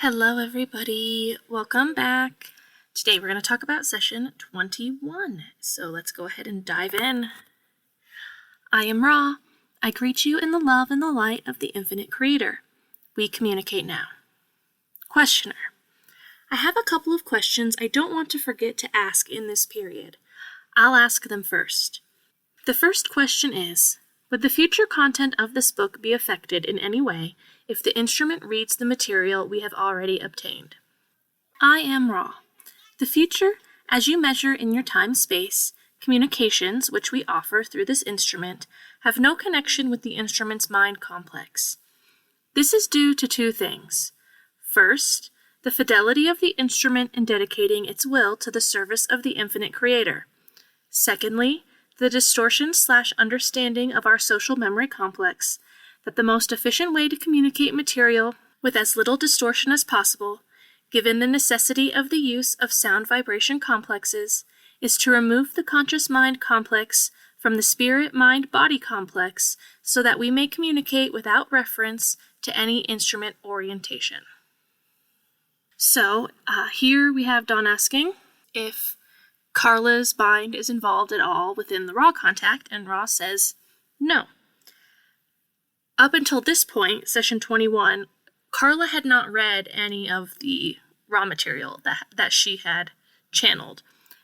Hello everybody, welcome back. Today we're going to talk about session 21, so let's go ahead and dive in. I am Ra. I greet you in the love and the light of the infinite creator. We communicate now. Questioner. I have a couple of questions I don't want to forget to ask in this period. I'll ask them first. The first question is, would the future content of this book be affected in any way if the instrument reads the material we have already obtained? I am Ra. The future, as you measure in your time-space, communications which we offer through this instrument have no connection with the instrument's mind complex. This is due to two things. First, the fidelity of the instrument in dedicating its will to the service of the infinite creator. Secondly, the distortion/understanding of our social memory complex that the most efficient way to communicate material with as little distortion as possible, given the necessity of the use of sound vibration complexes, is to remove the conscious mind complex from the spirit-mind-body complex so that we may communicate without reference to any instrument orientation. So, here we have Dawn asking if Carla's mind is involved at all within the Ra contact, and Ra says no. Up until this point, session 21, Carla had not read any of the Ra material that she had channeled.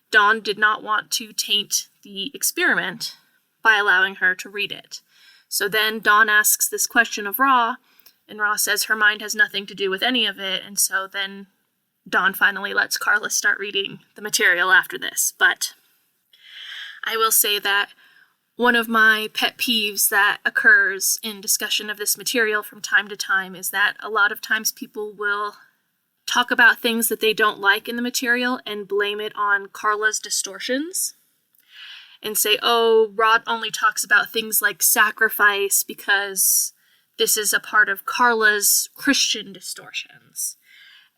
Dawn did not want to taint the experiment by allowing her to read it. So then Dawn asks this question of Ra, and Ra says her mind has nothing to do with any of it, and so then Dawn finally lets Carla start reading the material after this. But I will say that one of my pet peeves that occurs in discussion of this material from time to time is that a lot of times people will talk about things that they don't like in the material and blame it on Carla's distortions and say, oh, Ra only talks about things like sacrifice because this is a part of Carla's Christian distortions.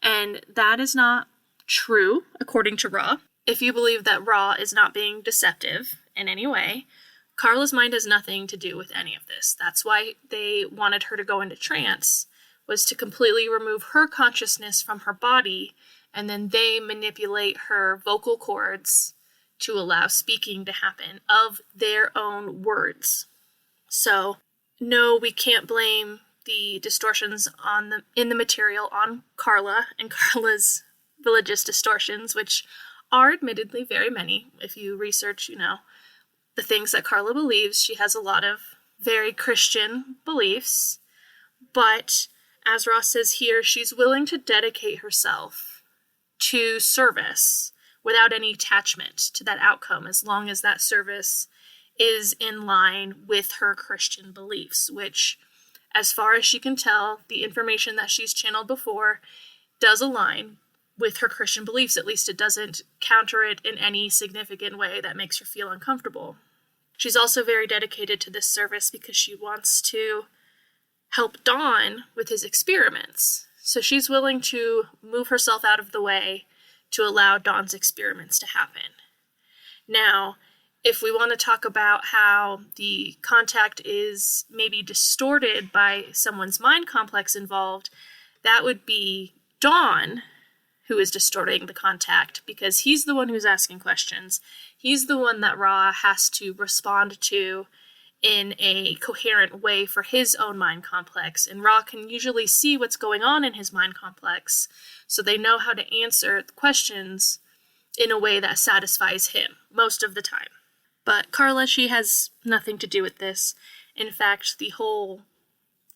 And that is not true, according to Ra. If you believe that Ra is not being deceptive in any way, Carla's mind has nothing to do with any of this. That's why they wanted her to go into trance, was to completely remove her consciousness from her body, and then they manipulate her vocal cords to allow speaking to happen of their own words. So, no, we can't blame the distortions in the material on Carla and Carla's religious distortions, which are admittedly very many. If you research, the things that Carla believes, she has a lot of very Christian beliefs. But as Ross says here, she's willing to dedicate herself to service without any attachment to that outcome, as long as that service is in line with her Christian beliefs, which, as far as she can tell, the information that she's channeled before does align with her Christian beliefs. At least it doesn't counter it in any significant way that makes her feel uncomfortable. She's also very dedicated to this service because she wants to help Dawn with his experiments. So she's willing to move herself out of the way to allow Dawn's experiments to happen. Now, if we want to talk about how the contact is maybe distorted by someone's mind complex involved, that would be Dawn who is distorting the contact, because he's the one who's asking questions. He's the one that Ra has to respond to in a coherent way for his own mind complex, and Ra can usually see what's going on in his mind complex, so they know how to answer the questions in a way that satisfies him most of the time. But Carla, she has nothing to do with this. In fact, the whole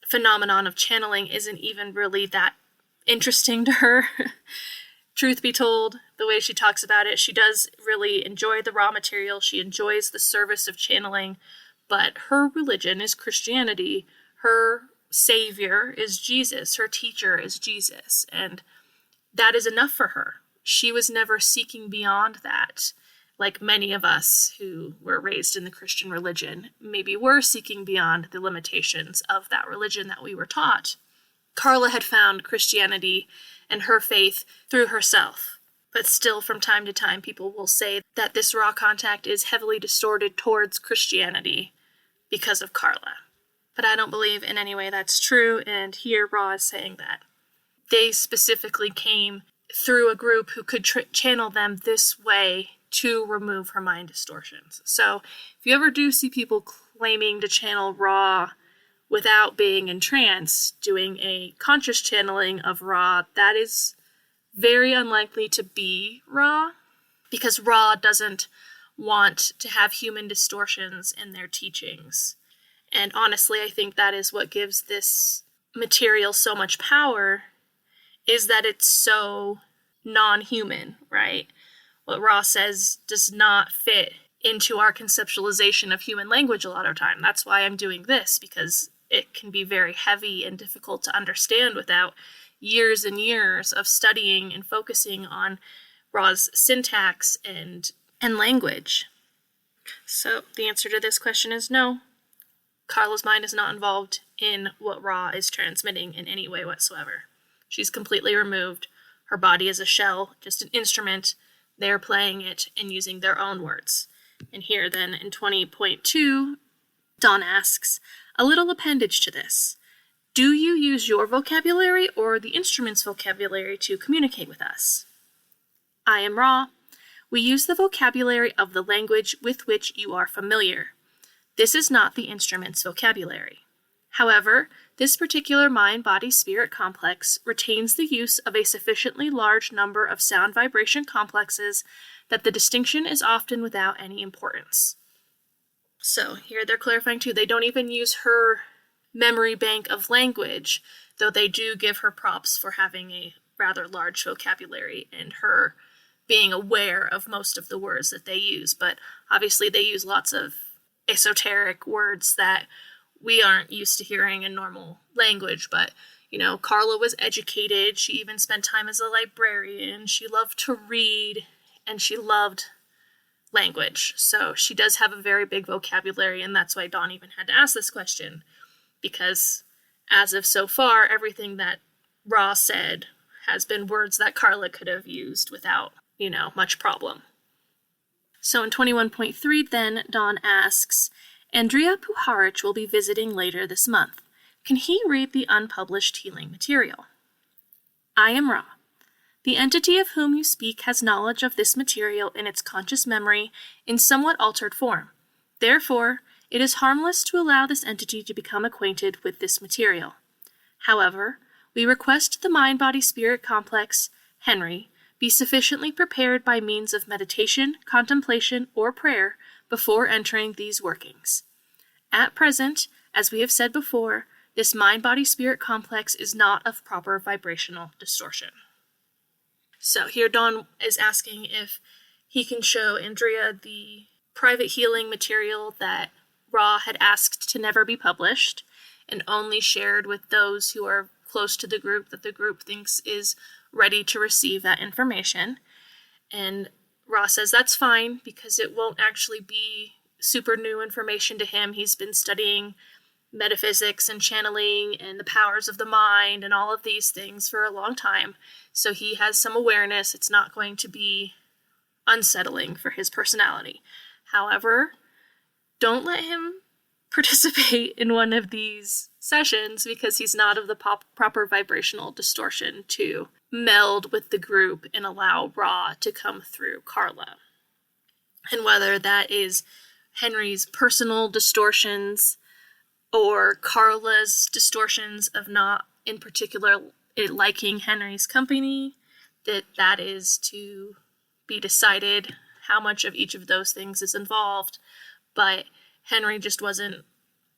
phenomenon of channeling isn't even really that interesting to her. Truth be told, the way she talks about it, she does really enjoy the Ra material. She enjoys the service of channeling, but her religion is Christianity. Her savior is Jesus. Her teacher is Jesus. And that is enough for her. She was never seeking beyond that, like many of us who were raised in the Christian religion maybe were seeking beyond the limitations of that religion that we were taught. Carla had found Christianity and her faith through herself. But still, from time to time, people will say that this Ra contact is heavily distorted towards Christianity because of Carla. But I don't believe in any way that's true, and here Ra is saying that they specifically came through a group who could channel them this way to remove her mind distortions. So if you ever do see people claiming to channel Ra without being in trance, doing a conscious channeling of Ra, that is very unlikely to be Ra, because Ra doesn't want to have human distortions in their teachings. And honestly, I think that is what gives this material so much power, is that it's so non-human, right? What Ra says does not fit into our conceptualization of human language a lot of time. That's why I'm doing this, because it can be very heavy and difficult to understand without years and years of studying and focusing on Ra's syntax and language. So the answer to this question is no. Carla's mind is not involved in what Ra is transmitting in any way whatsoever. She's completely removed. Her body is a shell, just an instrument. They're playing it and using their own words. And here then in 20.2, Dawn asks, a little appendage to this. Do you use your vocabulary or the instrument's vocabulary to communicate with us? I am Ra. We use the vocabulary of the language with which you are familiar. This is not the instrument's vocabulary. However, this particular mind-body-spirit complex retains the use of a sufficiently large number of sound vibration complexes that the distinction is often without any importance. So here they're clarifying too, they don't even use her memory bank of language, though they do give her props for having a rather large vocabulary and her being aware of most of the words that they use. But obviously they use lots of esoteric words that we aren't used to hearing in normal language. But, you know, Carla was educated. She even spent time as a librarian. She loved to read, and she loved language. So she does have a very big vocabulary, and that's why Dawn even had to ask this question, because as of so far, everything that Ra said has been words that Carla could have used without, much problem. So in 21.3, then, Dawn asks, Andrija Puharich will be visiting later this month. Can he read the unpublished healing material? I am Ra. The entity of whom you speak has knowledge of this material in its conscious memory in somewhat altered form. Therefore, it is harmless to allow this entity to become acquainted with this material. However, we request the mind-body-spirit complex, Henry, be sufficiently prepared by means of meditation, contemplation, or prayer before entering these workings. At present, as we have said before, this mind-body-spirit complex is not of proper vibrational distortion. So here Dawn is asking if he can show Andrija the private healing material that Ra had asked to never be published and only shared with those who are close to the group that the group thinks is ready to receive that information. And Ra says that's fine because it won't actually be super new information to him. He's been studying metaphysics and channeling and the powers of the mind and all of these things for a long time. So he has some awareness. It's not going to be unsettling for his personality. However, don't let him participate in one of these sessions because he's not of the proper vibrational distortion to meld with the group and allow Ra to come through Carla. And whether that is Henry's personal distortions or Carla's distortions of not, in particular, liking Henry's company, that is to be decided how much of each of those things is involved. But Henry just wasn't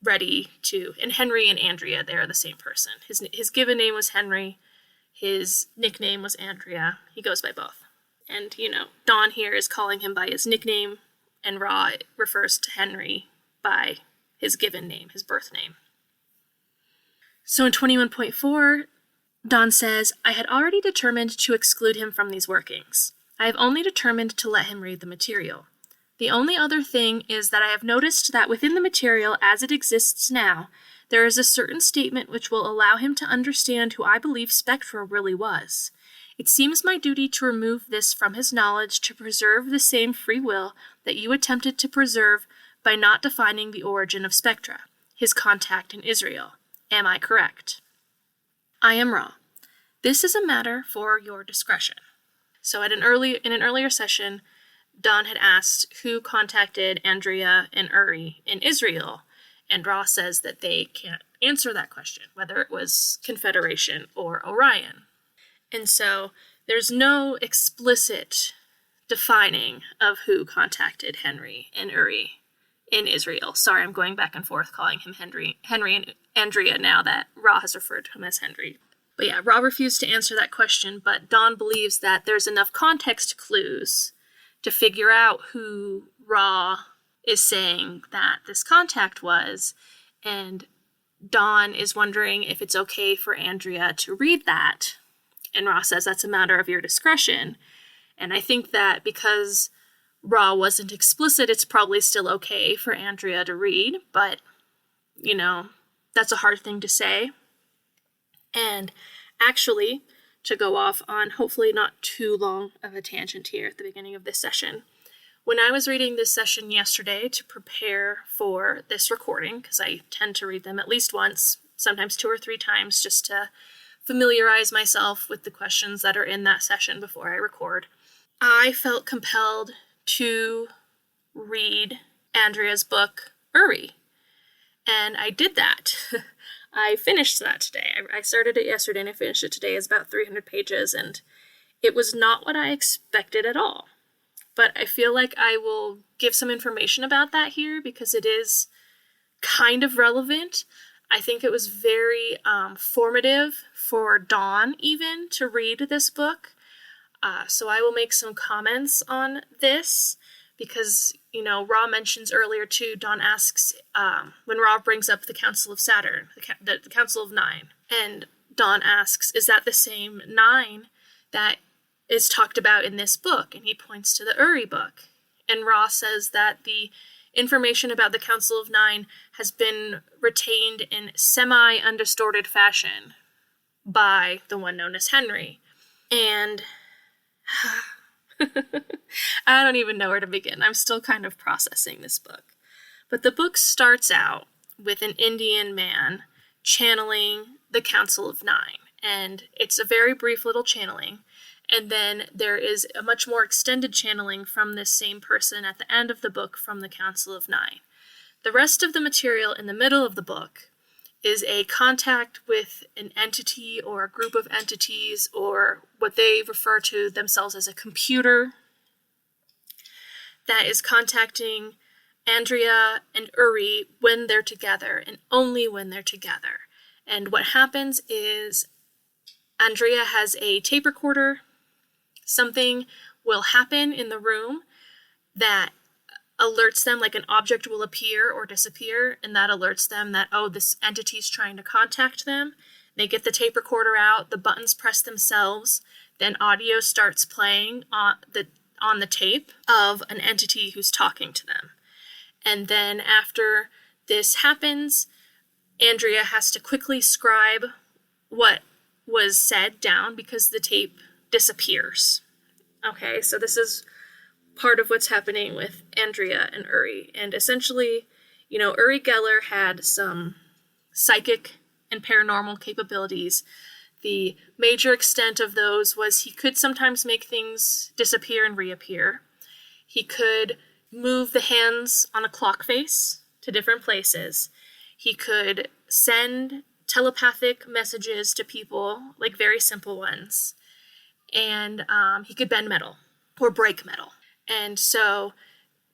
ready to, and Henry and Andrija, they are the same person. His given name was Henry. His nickname was Andrija. He goes by both. And, Dawn here is calling him by his nickname, and Ra refers to Henry by his given name, his birth name. So in 21.4, Dawn says, I had already determined to exclude him from these workings. I have only determined to let him read the material. The only other thing is that I have noticed that within the material as it exists now, there is a certain statement which will allow him to understand who I believe Spectra really was. It seems my duty to remove this from his knowledge to preserve the same free will that you attempted to preserve by not defining the origin of Spectra, his contact in Israel. Am I correct? I am Ra. This is a matter for your discretion. So in an earlier session, Don had asked who contacted Andrija and Uri in Israel, and Ross says that they can't answer that question, whether it was Confederation or Orion. And so there's no explicit defining of who contacted Henry and Uri in Israel. Sorry, I'm going back and forth calling him Henry and Andrija now that Ra has referred to him as Henry. But yeah, Ra refused to answer that question, but Don believes that there's enough context clues to figure out who Ra is saying that this contact was, and Don is wondering if it's okay for Andrija to read that, and Ra says that's a matter of your discretion. And I think that because Ra wasn't explicit, it's probably still okay for Andrija to read, but, that's a hard thing to say. And actually, to go off on hopefully not too long of a tangent here at the beginning of this session, when I was reading this session yesterday to prepare for this recording, because I tend to read them at least once, sometimes 2 or 3 times, just to familiarize myself with the questions that are in that session before I record, I felt compelled to read Andrija's book, Uri. And I did that. I finished that today. I started it yesterday and I finished it today. It's about 300 pages, and it was not what I expected at all. But I feel like I will give some information about that here because it is kind of relevant. I think it was very formative for Dawn even to read this book. So I will make some comments on this because, Ra mentions earlier too, Dawn asks, when Ra brings up the Council of Saturn, the Council of Nine, and Dawn asks, is that the same 9 that is talked about in this book? And he points to the Uri book. And Ra says that the information about the Council of Nine has been retained in semi-undistorted fashion by the one known as Henry. And I don't even know where to begin. I'm still kind of processing this book. But the book starts out with an Indian man channeling the Council of Nine. And it's a very brief little channeling. And then there is a much more extended channeling from this same person at the end of the book from the Council of Nine. The rest of the material in the middle of the book is a contact with an entity or a group of entities or what they refer to themselves as a computer that is contacting Andrija and Uri when they're together and only when they're together. And what happens is Andrija has a tape recorder. Something will happen in the room that alerts them, like an object will appear or disappear, and that alerts them that, this entity's trying to contact them. They get the tape recorder out, the buttons press themselves, then audio starts playing on the tape of an entity who's talking to them. And then after this happens, Andrija has to quickly scribe what was said down because the tape disappears. Okay, so this is part of what's happening with Andrija and Uri. And essentially, Uri Geller had some psychic and paranormal capabilities. The major extent of those was he could sometimes make things disappear and reappear. He could move the hands on a clock face to different places. He could send telepathic messages to people, like very simple ones. And he could bend metal or break metal. And so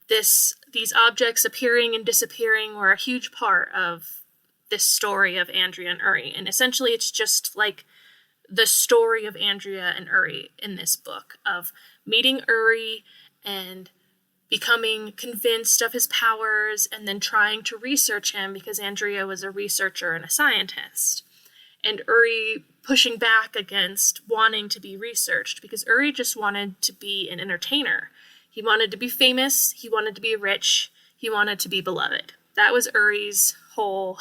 these objects appearing and disappearing were a huge part of this story of Andrija and Uri. And essentially it's just like the story of Andrija and Uri in this book, of meeting Uri and becoming convinced of his powers and then trying to research him because Andrija was a researcher and a scientist. And Uri pushing back against wanting to be researched because Uri just wanted to be an entertainer. He wanted to be famous, he wanted to be rich, he wanted to be beloved. That was Uri's whole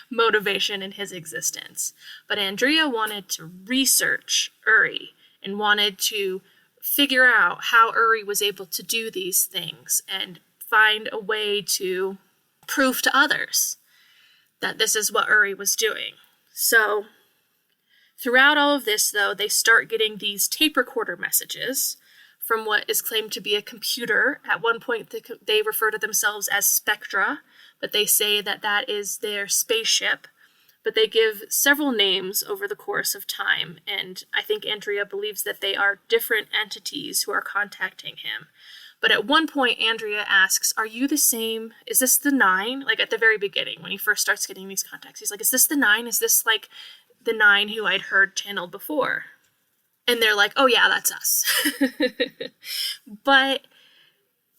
motivation in his existence. But Andrija wanted to research Uri and wanted to figure out how Uri was able to do these things and find a way to prove to others that this is what Uri was doing. So Throughout all of this, though, they start getting these tape recorder messages from what is claimed to be a computer. At one point, they refer to themselves as Spectra, but they say that that is their spaceship. But they give several names over the course of time, and I think Andrea believes that they are different entities who are contacting him. But at one point, Andrea asks, "Are you the same? Is this the 9?" Like at the very beginning, when he first starts getting these contacts, he's like, "Is this the 9? Is this like the 9 who I'd heard channeled before?" And they're like, "Oh yeah, that's us." But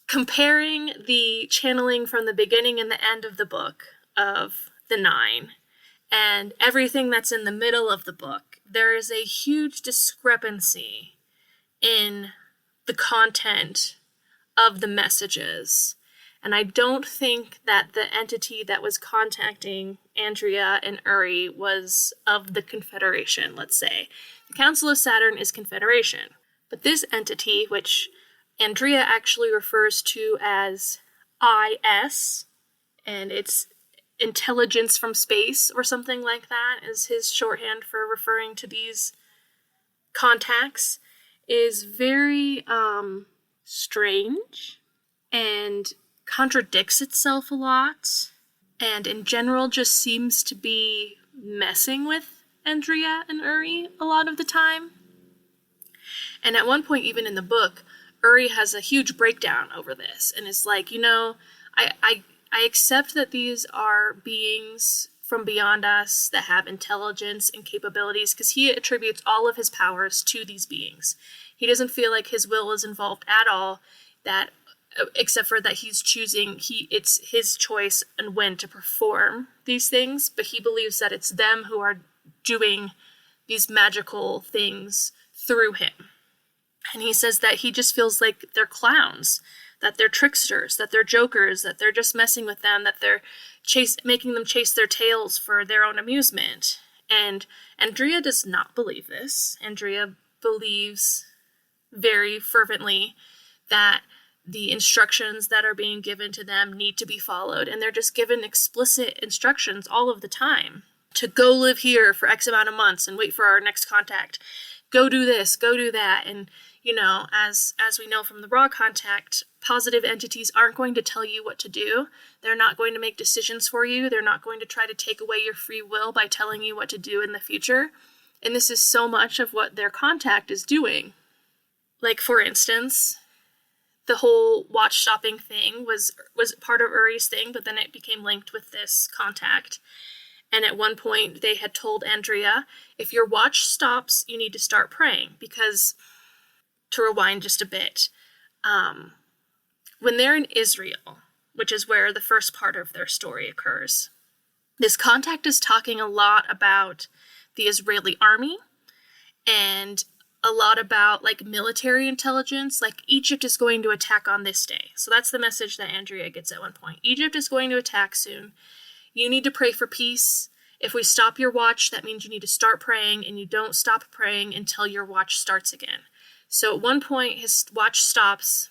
comparing the channeling from the beginning and the end of the book of the 9 and everything that's in the middle of the book, there is a huge discrepancy in the content of the messages. And I don't think that the entity that was contacting Andrea and Uri was of the Confederation, let's say. The Council of Saturn is Confederation. But this entity, which Andrea actually refers to as IS, and it's intelligence from space or something like that, is his shorthand for referring to these contacts, is very strange and contradicts itself a lot, and in general just seems to be messing with Andrea and Uri a lot of the time. And at one point, even in the book, Uri has a huge breakdown over this and is like, I accept that these are beings from beyond us that have intelligence and capabilities, because he attributes all of his powers to these beings. He doesn't feel like his will is involved at all, that except for that he's choosing, it's his choice and when to perform these things, but he believes that it's them who are doing these magical things through him. And he says that he just feels like they're clowns, that they're tricksters, that they're jokers, that they're just messing with them, that they're making them chase their tails for their own amusement. And Andrea does not believe this. Andrea believes very fervently that the instructions that are being given to them need to be followed, and they're just given explicit instructions all of the time to go live here for X amount of months and wait for our next contact. Go do this, go do that. And, as we know from the raw contact, positive entities aren't going to tell you what to do. They're not going to make decisions for you. They're not going to try to take away your free will by telling you what to do in the future. And this is so much of what their contact is doing. Like, for instance, the whole watch stopping thing was part of Uri's thing, but then it became linked with this contact. And at one point, they had told Andrea, if your watch stops, you need to start praying. Because, to rewind just a bit, when they're in Israel, which is where the first part of their story occurs, this contact is talking a lot about the Israeli army and a lot about, military intelligence. Egypt is going to attack on this day. So that's the message that Andrea gets at one point. Egypt is going to attack soon. You need to pray for peace. If we stop your watch, that means you need to start praying, and you don't stop praying until your watch starts again. So at one point, his watch stops,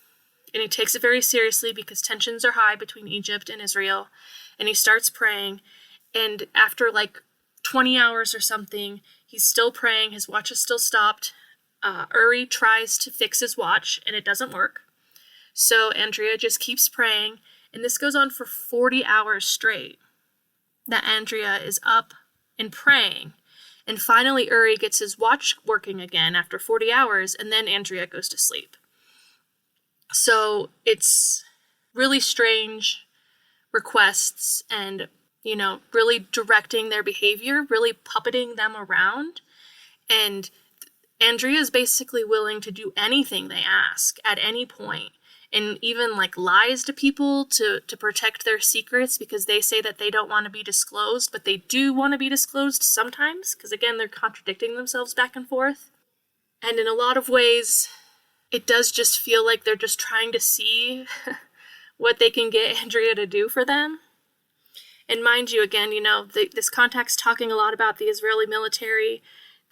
and he takes it very seriously because tensions are high between Egypt and Israel, and he starts praying, and after 20 hours or something, he's still praying, his watch is still stopped. Uri tries to fix his watch, and it doesn't work. So Andrea just keeps praying, and this goes on for 40 hours straight, that Andrea is up and praying. And finally, Uri gets his watch working again after 40 hours, and then Andrea goes to sleep. So it's really strange requests and, really directing their behavior, really puppeting them around. And Andrea is basically willing to do anything they ask at any point, and even lies to people to protect their secrets because they say that they don't want to be disclosed, but they do want to be disclosed sometimes because, again, they're contradicting themselves back and forth. And in a lot of ways, it does just feel like they're just trying to see what they can get Andrea to do for them. And mind you, again, this contact's talking a lot about the Israeli military.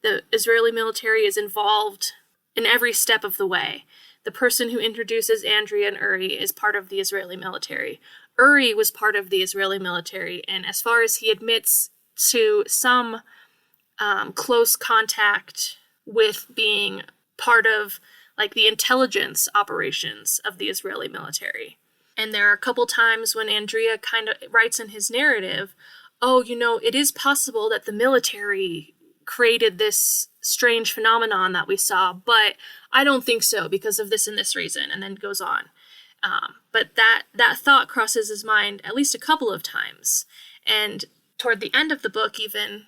The Israeli military is involved in every step of the way. The person who introduces Andrea and Uri is part of the Israeli military. Uri was part of the Israeli military, and as far as he admits to some close contact with being part of like the intelligence operations of the Israeli military. And there are a couple times when Andrija kind of writes in his narrative, oh, it is possible that the military created this strange phenomenon that we saw, but I don't think so because of this and this reason, and then goes on. But that thought crosses his mind at least a couple of times. And toward the end of the book, even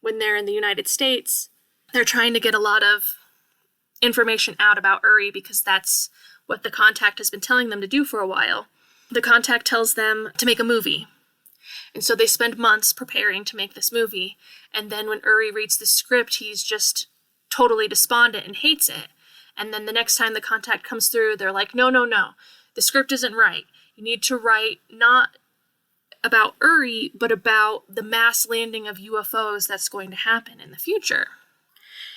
when they're in the United States, they're trying to get a lot of information out about Uri because that's what the contact has been telling them to do for a while. The contact tells them to make a movie. And so they spend months preparing to make this movie. And then when Uri reads the script, he's just totally despondent and hates it. And then the next time the contact comes through, they're like, no. The script isn't right. You need to write not about Uri, but about the mass landing of UFOs that's going to happen in the future.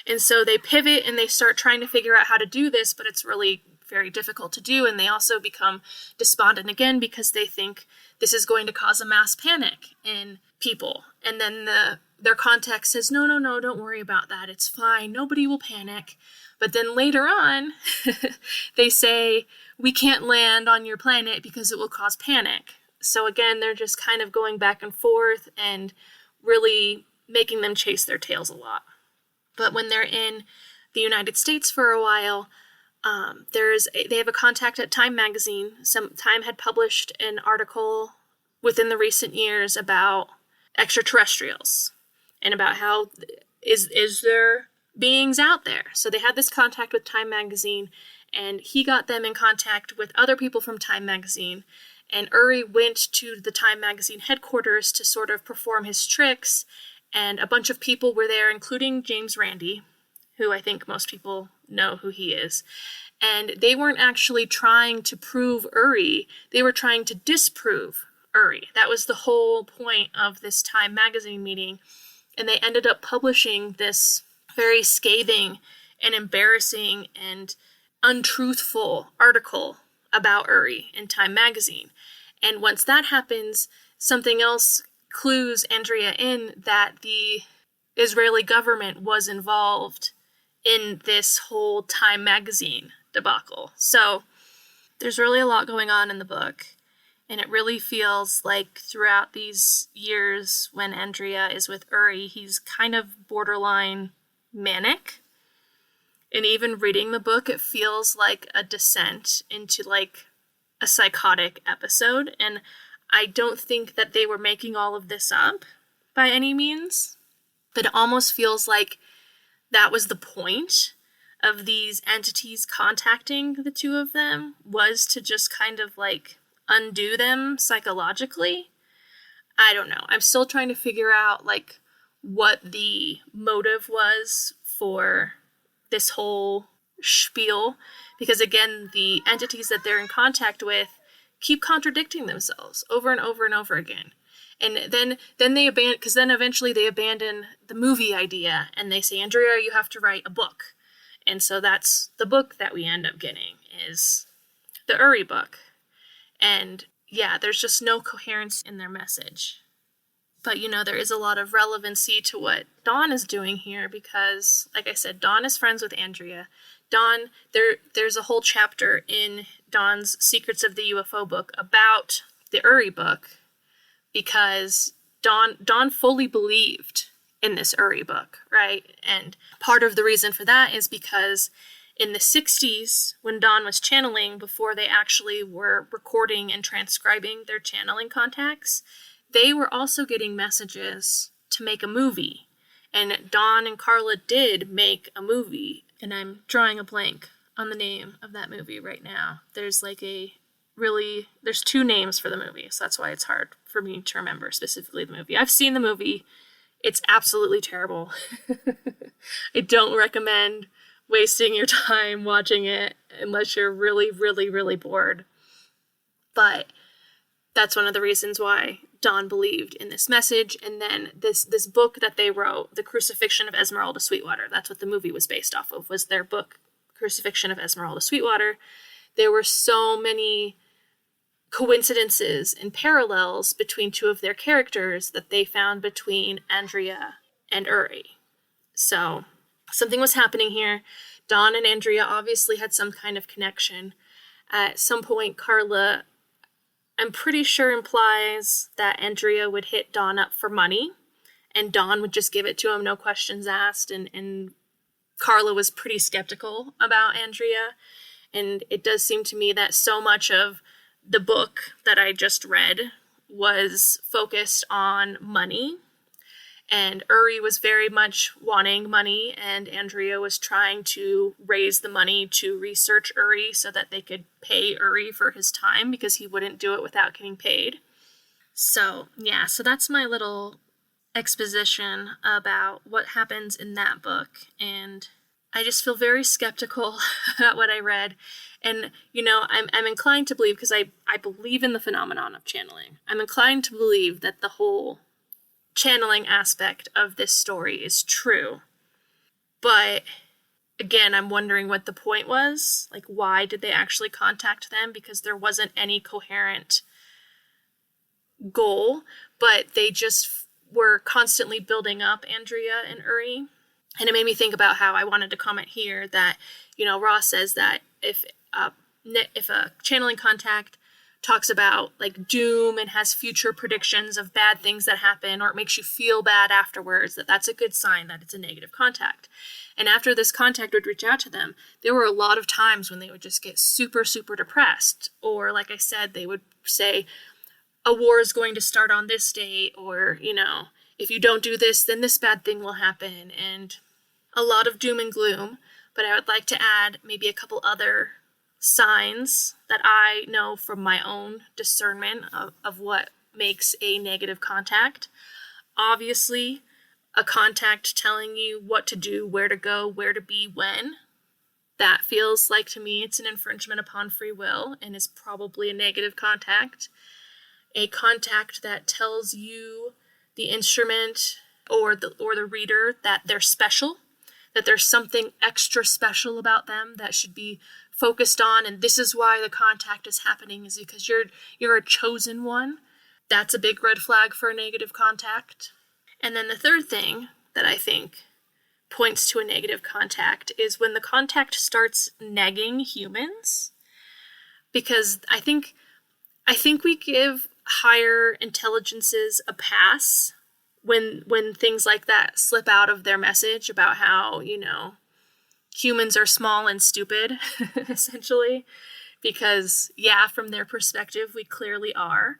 And so they pivot and they start trying to figure out how to do this, but it's really very difficult to do. And they also become despondent again because they think this is going to cause a mass panic in people. And then their contact says, no, don't worry about that. It's fine. Nobody will panic. But then later on, they say, we can't land on your planet because it will cause panic. So again, they're just kind of going back and forth and really making them chase their tails a lot. But when they're in the United States for a while, they have a contact at Time magazine. Time had published an article within the recent years about extraterrestrials and about how is there beings out there. So they had this contact with Time magazine, and he got them in contact with other people from Time magazine. And Uri went to the Time magazine headquarters to sort of perform his tricks, and a bunch of people were there, including James Randi, who I think most people know who he is. And they weren't actually trying to prove Uri, they were trying to disprove Uri. That was the whole point of this Time magazine meeting. And they ended up publishing this very scathing and embarrassing and untruthful article about Uri in Time magazine. And once that happens, something else clues Andrija in that the Israeli government was involved in this whole Time magazine debacle. So there's really a lot going on in the book, and it really feels like throughout these years when Andrija is with Uri, he's kind of borderline manic. And even reading the book, it feels like a descent into like a psychotic episode. And I don't think that they were making all of this up by any means, but it almost feels like that was the point of these entities contacting the two of them, was to just kind of like undo them psychologically. I don't know. I'm still trying to figure out like what the motive was for this whole spiel, because again, the entities that they're in contact with keep contradicting themselves over and over and over again. And then they abandon, because then eventually they abandon the movie idea and they say, Andrija, you have to write a book. And so that's the book that we end up getting, is the Uri book. And yeah, there's just no coherence in their message. But, there is a lot of relevancy to what Dawn is doing here because, like I said, Dawn is friends with Andrija. Dawn, there's a whole chapter in Dawn's Secrets of the UFO book about the Uri book because Dawn fully believed in this Uri book, right? And part of the reason for that is because in the 60s, when Dawn was channeling, before they actually were recording and transcribing their channeling contacts, they were also getting messages to make a movie. And Dawn and Carla did make a movie. And I'm drawing a blank on the name of that movie right now. There's there's two names for the movie, so that's why it's hard for me to remember specifically the movie. I've seen the movie. It's absolutely terrible. I don't recommend wasting your time watching it unless you're really, really, really bored. But that's one of the reasons why Dawn believed in this message. And then this book that they wrote, The Crucifixion of Esmeralda Sweetwater, that's what the movie was based off of, was their book, Crucifixion of Esmeralda Sweetwater. There were so many coincidences and parallels between two of their characters that they found between Andrija and Uri. So something was happening here. Dawn and Andrea obviously had some kind of connection. At some point, Carla, I'm pretty sure, implies that Andrea would hit Dawn up for money, and Dawn would just give it to him, no questions asked, and Carla was pretty skeptical about Andrea. And it does seem to me that so much of the book that I just read was focused on money. And Uri was very much wanting money, and Andrea was trying to raise the money to research Uri so that they could pay Uri for his time, because he wouldn't do it without getting paid. So, yeah, so that's my little exposition about what happens in that book. And I just feel very skeptical about what I read. And, I'm inclined to believe, because I believe in the phenomenon of channeling. I'm inclined to believe that the whole channeling aspect of this story is true. But again, I'm wondering what the point was. Like, why did they actually contact them? Because there wasn't any coherent goal, but they just were constantly building up Andrea and Uri. And it made me think about how I wanted to comment here that, Ross says that if a channeling contact talks about like doom and has future predictions of bad things that happen, or it makes you feel bad afterwards, that's a good sign that it's a negative contact. And after this contact would reach out to them, there were a lot of times when they would just get super, super depressed. Or like I said, they would say, a war is going to start on this date, or, if you don't do this, then this bad thing will happen. And a lot of doom and gloom. But I would like to add maybe a couple other signs that I know from my own discernment of what makes a negative contact. Obviously, a contact telling you what to do, where to go, where to be, when. That feels like, to me, it's an infringement upon free will and is probably a negative contact. A contact that tells you, the instrument or the reader, that they're special, that there's something extra special about them that should be focused on, and this is why the contact is happening, is because you're a chosen one. That's a big red flag for a negative contact. And then the third thing that I think points to a negative contact is when the contact starts negging humans. Because I think we give higher intelligences a pass when things like that slip out of their message about how, humans are small and stupid, essentially. Because, yeah, from their perspective, we clearly are.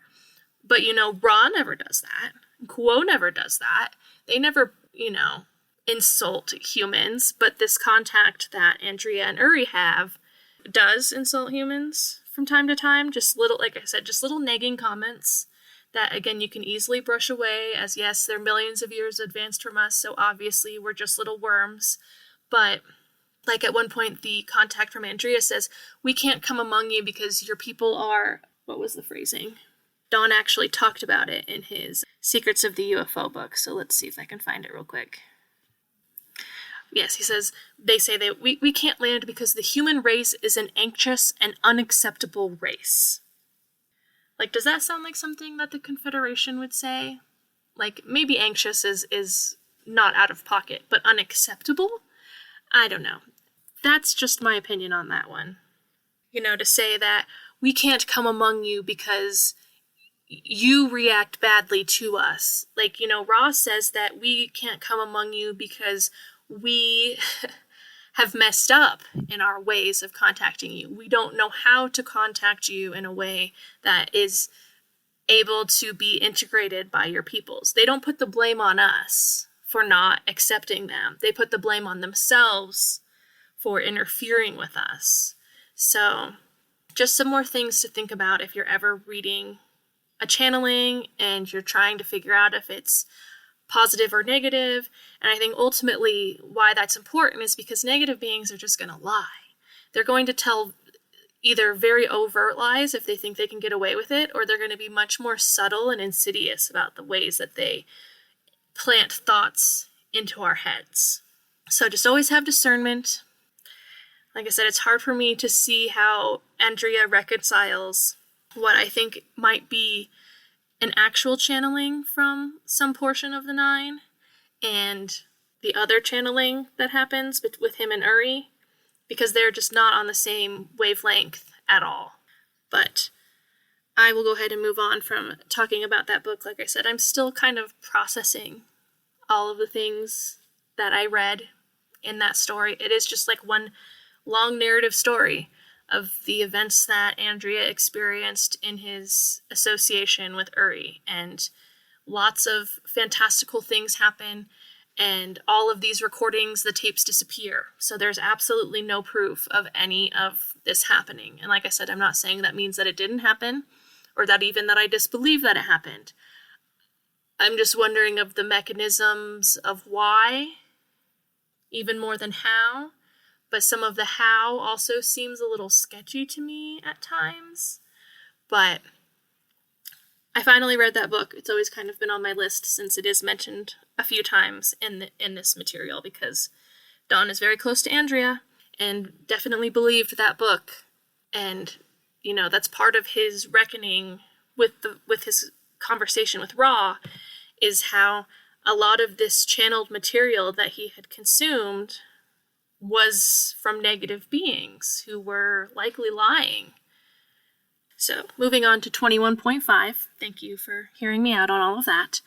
But, Ra never does that. Kuo never does that. They never, insult humans. But this contact that Andrea and Uri have does insult humans from time to time. Just little, like I said, just little nagging comments that, again, you can easily brush away as, yes, they're millions of years advanced from us, so obviously we're just little worms. But like at one point, the contact from Andrea says, we can't come among you because your people are, what was the phrasing? Don actually talked about it in his Secrets of the UFO book, so let's see if I can find it real quick. Yes, he says, they say that we can't land because the human race is an anxious and unacceptable race. Like, does that sound like something that the Confederation would say? Like, maybe anxious is not out of pocket, but unacceptable? I don't know. That's just my opinion on that one. To say that we can't come among you because you react badly to us. Like, Ross says that we can't come among you because we have messed up in our ways of contacting you. We don't know how to contact you in a way that is able to be integrated by your peoples. They don't put the blame on us for not accepting them. They put the blame on themselves for interfering with us. So, just some more things to think about if you're ever reading a channeling and you're trying to figure out if it's positive or negative. And I think ultimately why that's important is because negative beings are just going to lie. They're going to tell either very overt lies if they think they can get away with it, or they're going to be much more subtle and insidious about the ways that they plant thoughts into our heads. So just always have discernment. Like I said, it's hard for me to see how Andrea reconciles what I think might be an actual channeling from some portion of the Nine and the other channeling that happens with him and Uri, because they're just not on the same wavelength at all. But I will go ahead and move on from talking about that book. Like I said, I'm still kind of processing all of the things that I read in that story. It is just like one long narrative story of the events that Andrija experienced in his association with Uri. And lots of fantastical things happen, and all of these recordings, the tapes disappear. So there's absolutely no proof of any of this happening. And like I said, I'm not saying that means that it didn't happen, or that even that I disbelieve that it happened. I'm just wondering of the mechanisms of why, even more than how. But some of the how also seems a little sketchy to me at times. But I finally read that book. It's always kind of been on my list since it is mentioned a few times in this material, because Don is very close to Andrija and definitely believed that book. And, you know, that's part of his reckoning with his conversation with Ra, is how a lot of this channeled material that he had consumed was from negative beings who were likely lying. So, moving on to 21.5. Thank you for hearing me out on all of that.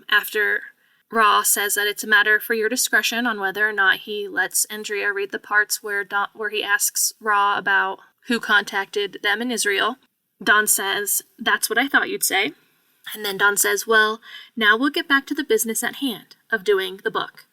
After Ra says that it's a matter for your discretion on whether or not he lets Andrija read the parts where he asks Ra about who contacted them in Israel, Don says, "That's what I thought you'd say." And then Don says, "Well, now we'll get back to the business at hand of doing the book.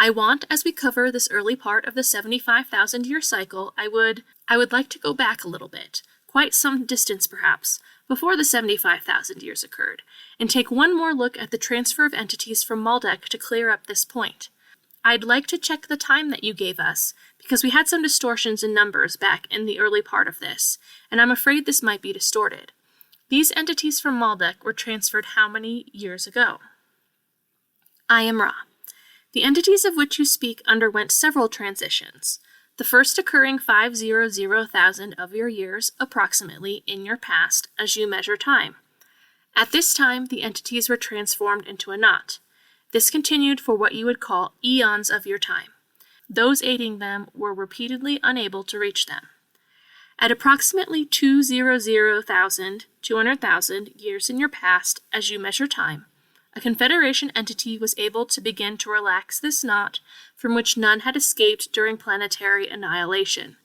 I want, as we cover this early part of the 75,000-year cycle, I would like to go back a little bit, quite some distance perhaps, before the 75,000 years occurred, and take one more look at the transfer of entities from Maldek to clear up this point. I'd like to check the time that you gave us, because we had some distortions in numbers back in the early part of this, and I'm afraid this might be distorted. These entities from Maldek were transferred how many years ago?" I am Ra. The entities of which you speak underwent several transitions, the first occurring 500,000 of your years, approximately, in your past, as you measure time. At this time, the entities were transformed into a knot. This continued for what you would call eons of your time. Those aiding them were repeatedly unable to reach them. At approximately 200,000 years in your past, as you measure time, a Confederation entity was able to begin to relax this knot from which none had escaped during planetary annihilation.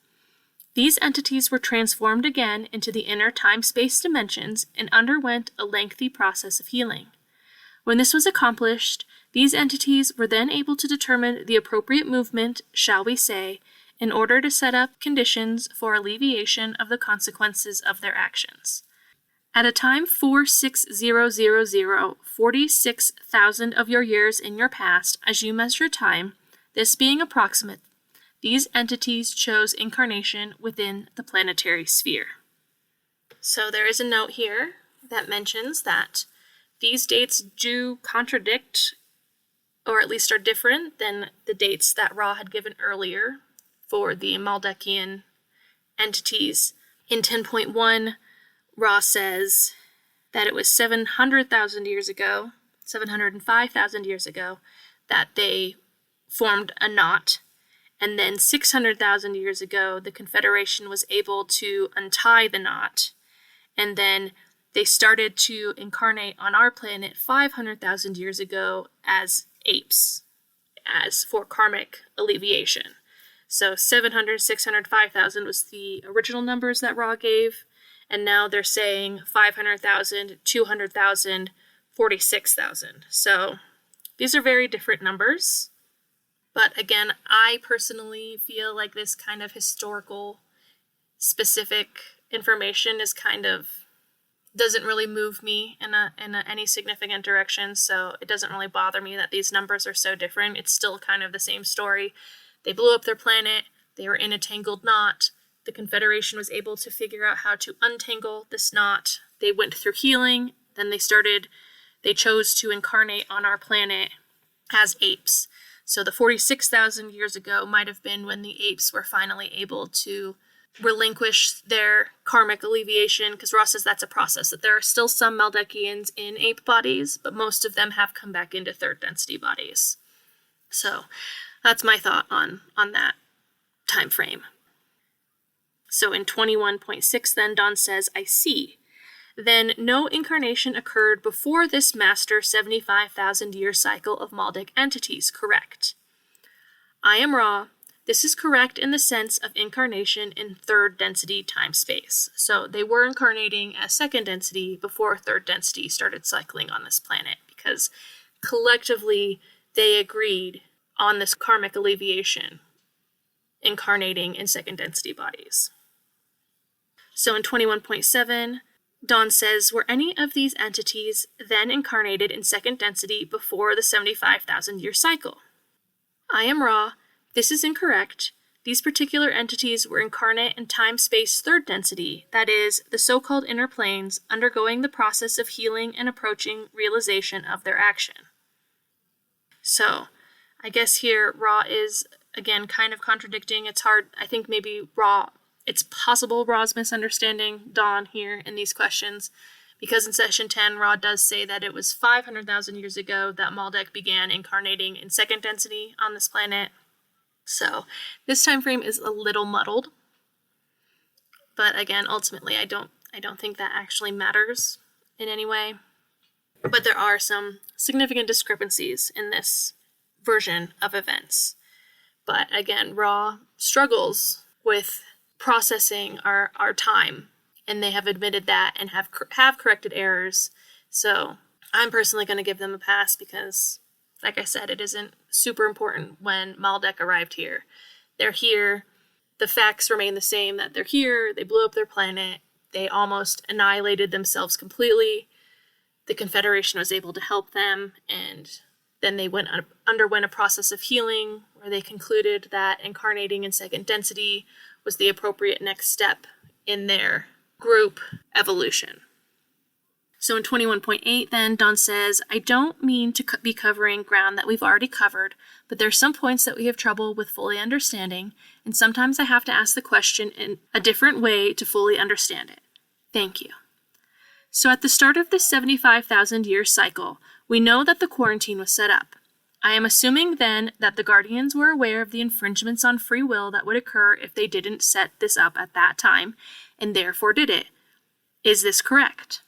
These entities were transformed again into the inner time-space dimensions and underwent a lengthy process of healing. When this was accomplished, these entities were then able to determine the appropriate movement, shall we say, in order to set up conditions for alleviation of the consequences of their actions. At a time 46000, 46,000 of your years in your past, as you measure time, this being approximate, these entities chose incarnation within the planetary sphere. So there is a note here that mentions that these dates do contradict, or at least are different than the dates that Ra had given earlier for the Maldekian entities. In 10.1, Ra says that it was 700,000 years ago, 705,000 years ago, that they formed a knot. And then 600,000 years ago, the Confederation was able to untie the knot. And then they started to incarnate on our planet 500,000 years ago as apes, as for karmic alleviation. So 700, 600, 5,000 was the original numbers that Ra gave. And now they're saying 500,000, 200,000, 46,000. So these are very different numbers. But again, I personally feel like this kind of historical specific information is kind of doesn't really move me in any significant direction. So it doesn't really bother me that these numbers are so different. It's still kind of the same story. They blew up their planet. They were in a tangled knot. The Confederation was able to figure out how to untangle this knot. They went through healing. Then they chose to incarnate on our planet as apes. So the 46,000 years ago might have been when the apes were finally able to relinquish their karmic alleviation, because Ross says that's a process, that there are still some Maldekians in ape bodies, but most of them have come back into third density bodies. So that's my thought on that time frame. So in 21.6 then, Don says, I see. Then no incarnation occurred before this master 75,000-year cycle of Maldek entities, correct? I am Ra. This is correct in the sense of incarnation in third density time-space. So they were incarnating as second density before third density started cycling on this planet, because collectively they agreed on this karmic alleviation, incarnating in second density bodies. So in 21.7, Don says, were any of these entities then incarnated in second density before the 75,000-year cycle? I am Ra. This is incorrect. These particular entities were incarnate in time-space third density, that is, the so-called inner planes, undergoing the process of healing and approaching realization of their action. So, I guess here Ra is, again, kind of contradicting. It's hard, I think maybe it's possible Ra's misunderstanding Don here in these questions, because in session 10, Ra does say that it was 500,000 years ago that Maldek began incarnating in second density on this planet. So this time frame is a little muddled, but again, ultimately, I don't think that actually matters in any way. But there are some significant discrepancies in this version of events. But again, Ra struggles with processing our time, and they have admitted that and have corrected errors. So I'm personally going to give them a pass because, like I said, it isn't super important when Maldek arrived here. They're here. The facts remain the same, that they're here. They blew up their planet. They almost annihilated themselves completely. The Confederation was able to help them, and then they underwent a process of healing where they concluded that incarnating in second density was the appropriate next step in their group evolution. So in 21.8 then, Don says, I don't mean to be covering ground that we've already covered, but there's some points that we have trouble with fully understanding, and sometimes I have to ask the question in a different way to fully understand it. Thank you. So at the start of this 75,000-year cycle, we know that the quarantine was set up. I am assuming then that the Guardians were aware of the infringements on free will that would occur if they didn't set this up at that time, and therefore did it. Is this correct?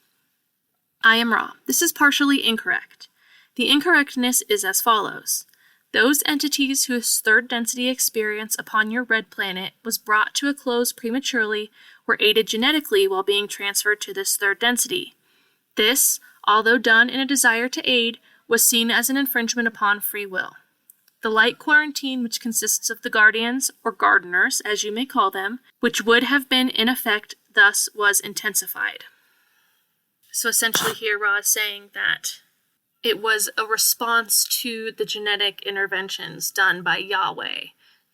I am Ra. This is partially incorrect. The incorrectness is as follows. Those entities whose third density experience upon your red planet was brought to a close prematurely were aided genetically while being transferred to this third density. This, although done in a desire to aid, was seen as an infringement upon free will. The light quarantine, which consists of the Guardians, or Gardeners, as you may call them, which would have been in effect, thus was intensified. So essentially here Ra is saying that it was a response to the genetic interventions done by Yahweh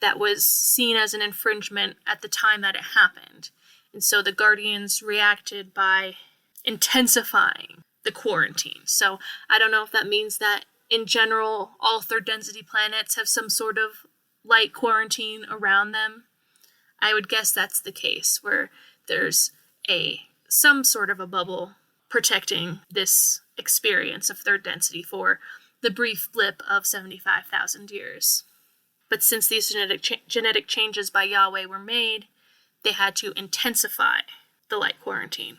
that was seen as an infringement at the time that it happened. And so the Guardians reacted by intensifying the quarantine. So I don't know if that means that in general, all third density planets have some sort of light quarantine around them. I would guess that's the case, where there's some sort of a bubble protecting this experience of third density for the brief blip of 75,000 years. But since these genetic changes by Yahweh were made, they had to intensify the light quarantine.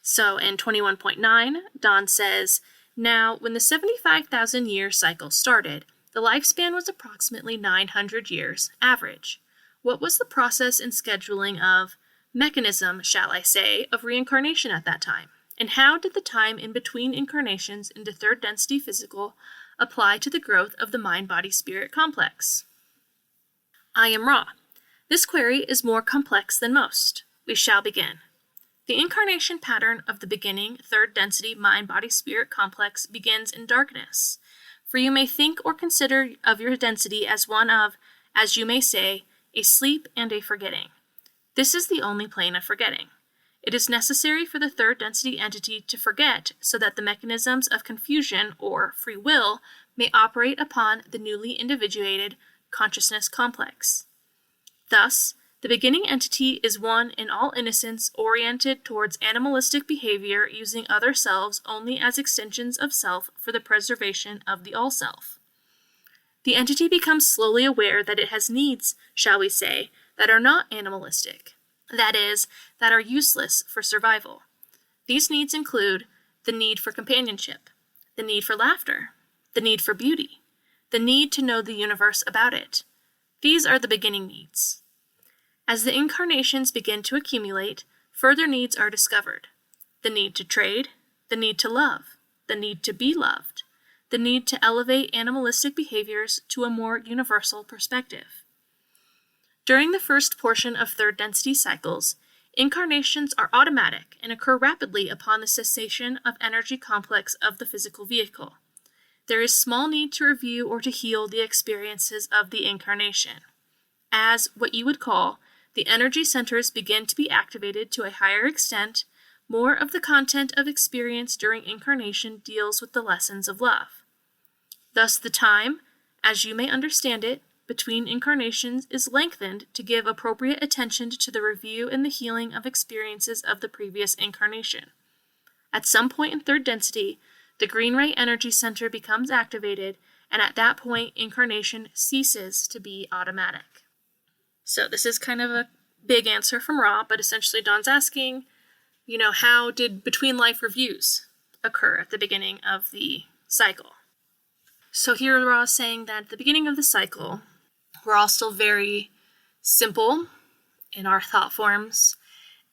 So in 21.9, Don says, now, when the 75,000-year cycle started, the lifespan was approximately 900 years average. What was the process and scheduling of mechanism, shall I say, of reincarnation at that time? And how did the time in between incarnations into third density physical apply to the growth of the mind-body-spirit complex? I am Ra. This query is more complex than most. We shall begin. The incarnation pattern of the beginning third density mind-body-spirit complex begins in darkness, for you may think or consider of your density as one of, as you may say, a sleep and a forgetting. This is the only plane of forgetting. It is necessary for the third density entity to forget so that the mechanisms of confusion or free will may operate upon the newly individuated consciousness complex. Thus, the beginning entity is one in all innocence oriented towards animalistic behavior using other selves only as extensions of self for the preservation of the all-self. The entity becomes slowly aware that it has needs, shall we say, that are not animalistic, that is, that are useless for survival. These needs include the need for companionship, the need for laughter, the need for beauty, the need to know the universe about it. These are the beginning needs. As the incarnations begin to accumulate, further needs are discovered. The need to trade, the need to love, the need to be loved, the need to elevate animalistic behaviors to a more universal perspective. During the first portion of third density cycles, incarnations are automatic and occur rapidly upon the cessation of energy complex of the physical vehicle. There is small need to review or to heal the experiences of the incarnation. As what you would call the energy centers begin to be activated to a higher extent, more of the content of experience during incarnation deals with the lessons of love. Thus the time, as you may understand it, between incarnations is lengthened to give appropriate attention to the review and the healing of experiences of the previous incarnation. At some point in third density, the green ray energy center becomes activated, and at that point, incarnation ceases to be automatic. So this is kind of a big answer from Ra, but essentially Dawn's asking, how did between life reviews occur at the beginning of the cycle? So here Ra is saying that at the beginning of the cycle, we're all still very simple in our thought forms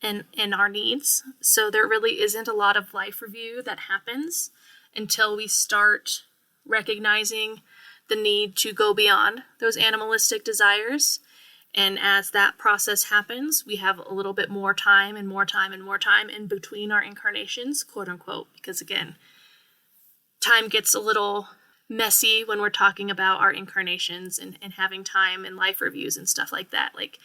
and in our needs. So there really isn't a lot of life review that happens until we start recognizing the need to go beyond those animalistic desires. And as that process happens, we have a little bit more time and more time and more time in between our incarnations, quote unquote, because again, time gets a little messy when we're talking about our incarnations and having time and life reviews and stuff like that. Like,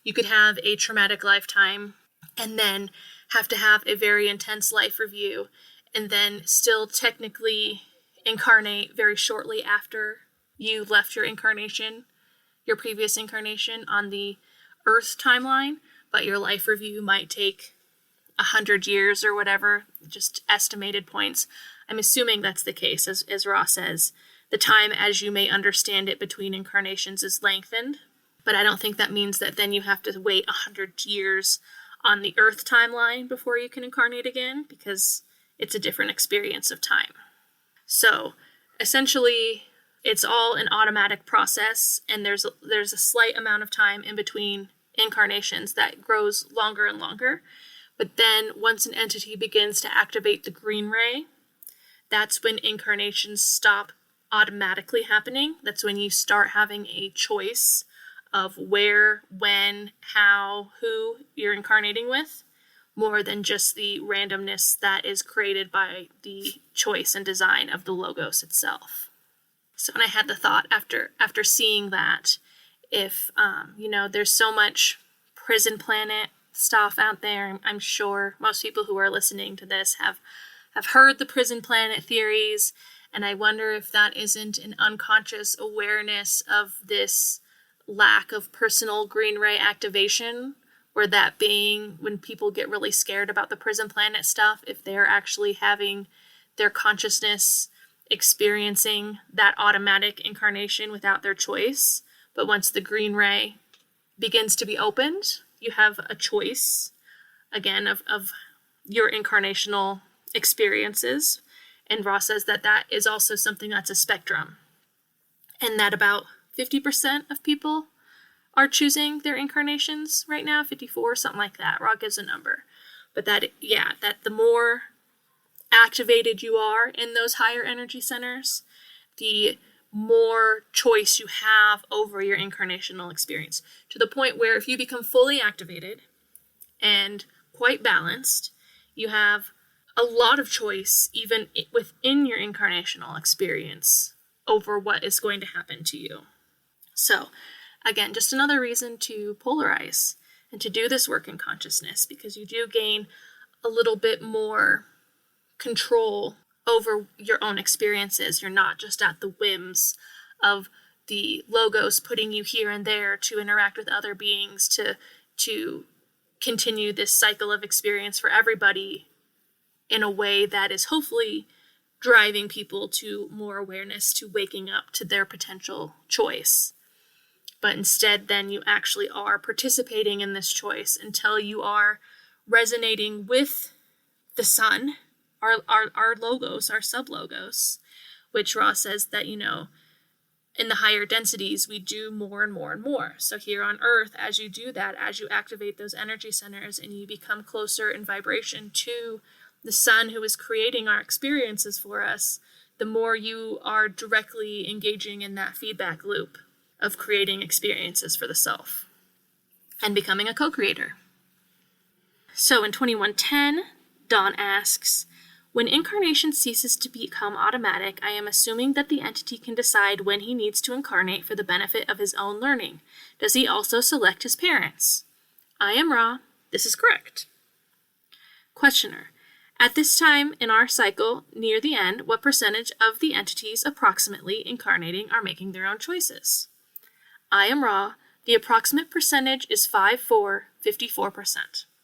you could have a traumatic lifetime and then have to have a very intense life review and then still technically incarnate very shortly after you left your incarnation, your previous incarnation on the Earth timeline, but your life review might take 100 years or whatever, just estimated points. I'm assuming that's the case, as Ra says. The time as you may understand it between incarnations is lengthened, but I don't think that means that then you have to wait 100 years on the Earth timeline before you can incarnate again, because it's a different experience of time. So, essentially, it's all an automatic process, and there's a slight amount of time in between incarnations that grows longer and longer. But then once an entity begins to activate the green ray, that's when incarnations stop automatically happening. That's when you start having a choice of where, when, how, who you're incarnating with, more than just the randomness that is created by the choice and design of the logos itself. So, and I had the thought after seeing that, if, there's so much prison planet stuff out there, I'm sure most people who are listening to this have heard the prison planet theories, and I wonder if that isn't an unconscious awareness of this lack of personal green ray activation, or that being when people get really scared about the prison planet stuff, if they're actually having their consciousness experiencing that automatic incarnation without their choice. But once the green ray begins to be opened, you have a choice, again, of your incarnational experiences. And Ra says that is also something that's a spectrum, and that about 50% of people are choosing their incarnations right now, 54, something like that. Ra gives a number. But that the more activated you are in those higher energy centers, the more choice you have over your incarnational experience, to the point where if you become fully activated and quite balanced, you have a lot of choice even within your incarnational experience over what is going to happen to you. So, again, just another reason to polarize and to do this work in consciousness, because you do gain a little bit more control over your own experiences. You're not just at the whims of the logos putting you here and there to interact with other beings to continue this cycle of experience for everybody in a way that is hopefully driving people to more awareness, to waking up to their potential choice. But instead, then you actually are participating in this choice until you are resonating with the sun, our logos, our sub-logos, which Ra says that, in the higher densities, we do more and more and more. So here on Earth, as you do that, as you activate those energy centers and you become closer in vibration to the sun who is creating our experiences for us, the more you are directly engaging in that feedback loop of creating experiences for the self and becoming a co-creator. So in 2110, Dawn asks, when incarnation ceases to become automatic, I am assuming that the entity can decide when he needs to incarnate for the benefit of his own learning. Does he also select his parents? I am Ra. This is correct. Questioner. At this time in our cycle, near the end, what percentage of the entities approximately incarnating are making their own choices? I am Ra. The approximate percentage is 54%.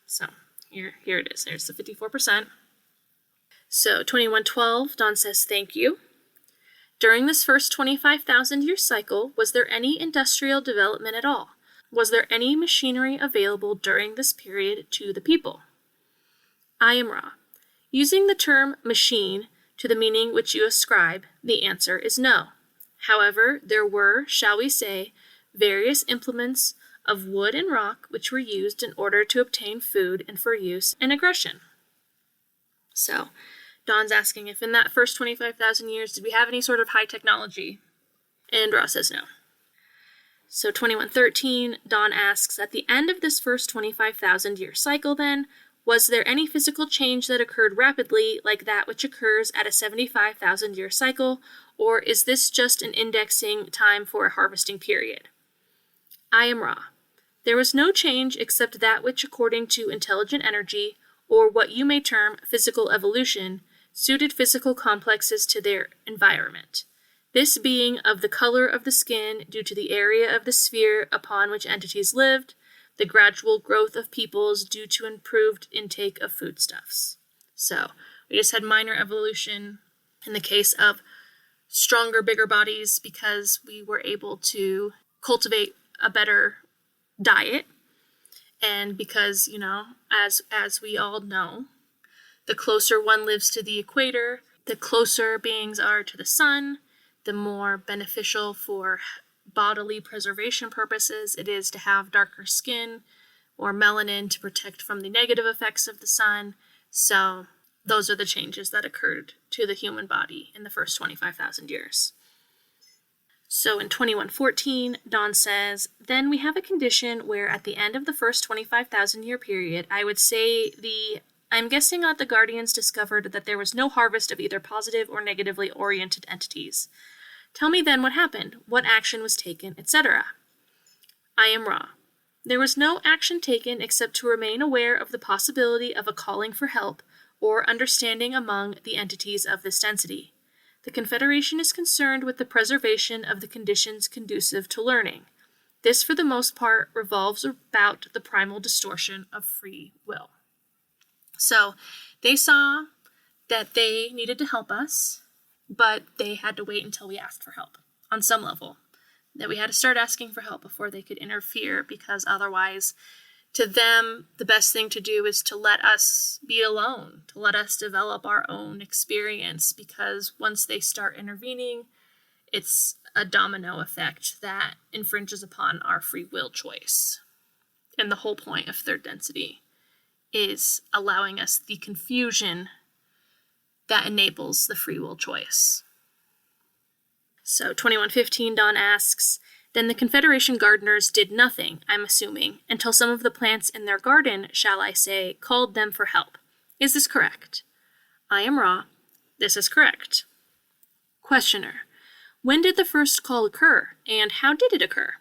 So here it is. There's the 54%. So 2112, Dawn says, thank you. During this first 25,000-year cycle, was there any industrial development at all? Was there any machinery available during this period to the people? I am Ra. Using the term machine to the meaning which you ascribe, the answer is no. However, there were, shall we say, various implements of wood and rock which were used in order to obtain food and for use and aggression. So, Dawn's asking if in that first 25,000 years, did we have any sort of high technology? And Ra says no. So 2113, Dawn asks, at the end of this first 25,000-year cycle then, was there any physical change that occurred rapidly like that which occurs at a 75,000-year cycle, or is this just an indexing time for a harvesting period? I am Ra. There was no change except that which, according to intelligent energy, or what you may term physical evolution, suited physical complexes to their environment. This being of the color of the skin due to the area of the sphere upon which entities lived, the gradual growth of peoples due to improved intake of foodstuffs. So, we just had minor evolution in the case of stronger, bigger bodies because we were able to cultivate a better diet. And because, as we all know, the closer one lives to the equator, the closer beings are to the sun, the more beneficial for bodily preservation purposes it is to have darker skin or melanin to protect from the negative effects of the sun. So those are the changes that occurred to the human body in the first 25,000 years. So in 2114, Dawn says, then we have a condition where at the end of the first 25,000-year period, I would say I'm guessing that the Guardians discovered that there was no harvest of either positive or negatively oriented entities. Tell me then what happened, what action was taken, etc. I am Ra. There was no action taken except to remain aware of the possibility of a calling for help or understanding among the entities of this density. The Confederation is concerned with the preservation of the conditions conducive to learning. This, for the most part, revolves about the primal distortion of free will. So they saw that they needed to help us, but they had to wait until we asked for help on some level. That we had to start asking for help before they could interfere, because otherwise, to them, the best thing to do is to let us be alone, to let us develop our own experience, because once they start intervening, it's a domino effect that infringes upon our free will choice. And the whole point of third density is allowing us the confusion that enables the free will choice. So 2115, Dawn asks, then the Confederation gardeners did nothing, I'm assuming, until some of the plants in their garden, shall I say, called them for help. Is this correct? I am Ra. This is correct. Questioner. When did the first call occur, and how did it occur?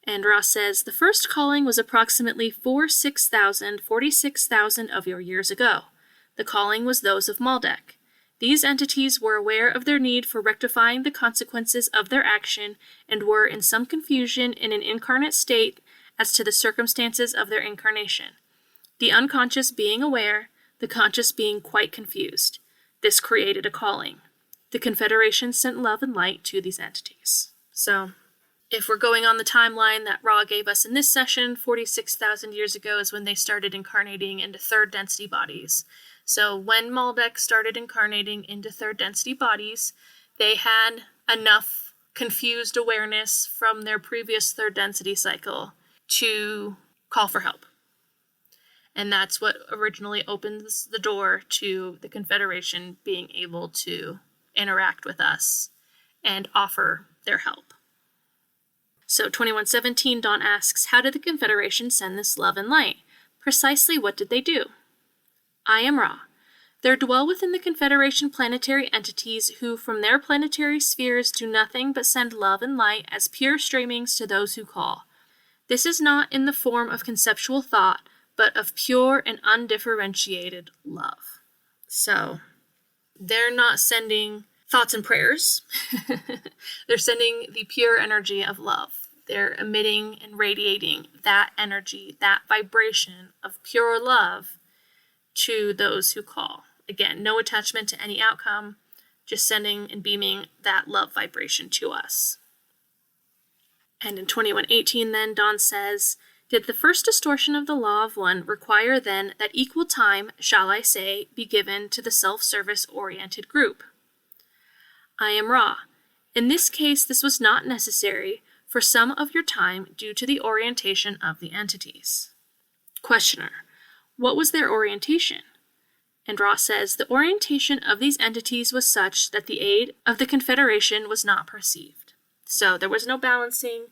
And Ra says, the first calling was approximately 46,000 of your years ago. The calling was those of Maldek. These entities were aware of their need for rectifying the consequences of their action and were in some confusion in an incarnate state as to the circumstances of their incarnation. The unconscious being aware, the conscious being quite confused. This created a calling. The Confederation sent love and light to these entities. So, if we're going on the timeline that Ra gave us in this session, 46,000 years ago is when they started incarnating into third density bodies. So when Maldek started incarnating into third density bodies, they had enough confused awareness from their previous third density cycle to call for help. And that's what originally opens the door to the Confederation being able to interact with us and offer their help. So 2117, Dawn asks, how did the Confederation send this love and light? Precisely what did they do? I am Ra. There dwell within the Confederation planetary entities who from their planetary spheres do nothing but send love and light as pure streamings to those who call. This is not in the form of conceptual thought, but of pure and undifferentiated love. So, they're not sending thoughts and prayers. They're sending the pure energy of love. They're emitting and radiating that energy, that vibration of pure love to those who call. Again, no attachment to any outcome, just sending and beaming that love vibration to us. And in 2118 then, Dawn says, did the first distortion of the law of one require then that equal time, shall I say, be given to the self-service oriented group? I am Ra. In this case, this was not necessary for some of your time due to the orientation of the entities. Questioner, what was their orientation? And Ra says, the orientation of these entities was such that the aid of the Confederation was not perceived. So there was no balancing